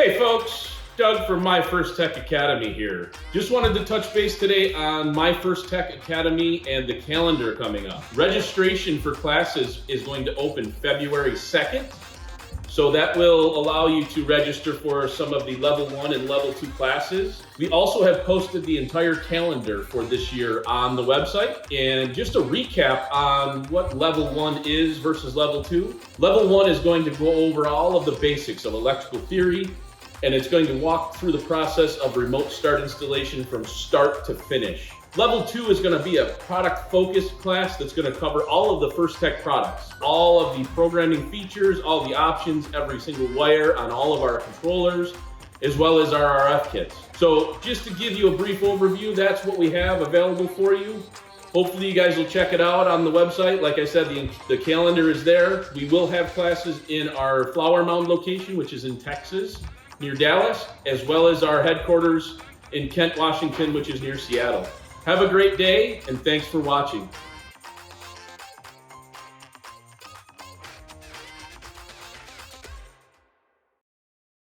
Hey folks, Doug from myFirstech Academy here. Just wanted to touch base today on myFirstech Academy and the calendar coming up. Registration for classes is going to open February 2nd. So that will allow you to register for some of the level 1 and level 2 classes. We also have posted the entire calendar for this year on the website. And just a recap on what level 1 is versus level 2. Level 1 is going to go over all of the basics of electrical theory, and it's going to walk through the process of remote start installation from start to finish. Level 2 is going to be a product-focused class that's going to cover all of the FirstTech products, all of the programming features, all the options, every single wire on all of our controllers, as well as our RF kits. So just to give you a brief overview, that's what we have available for you. Hopefully you guys will check it out on the website. Like I said, the calendar is there. We will have classes in our Flower Mound location, which is in Texas, near Dallas, as well as our headquarters in Kent, Washington, which is near Seattle. Have a great day, and thanks for watching.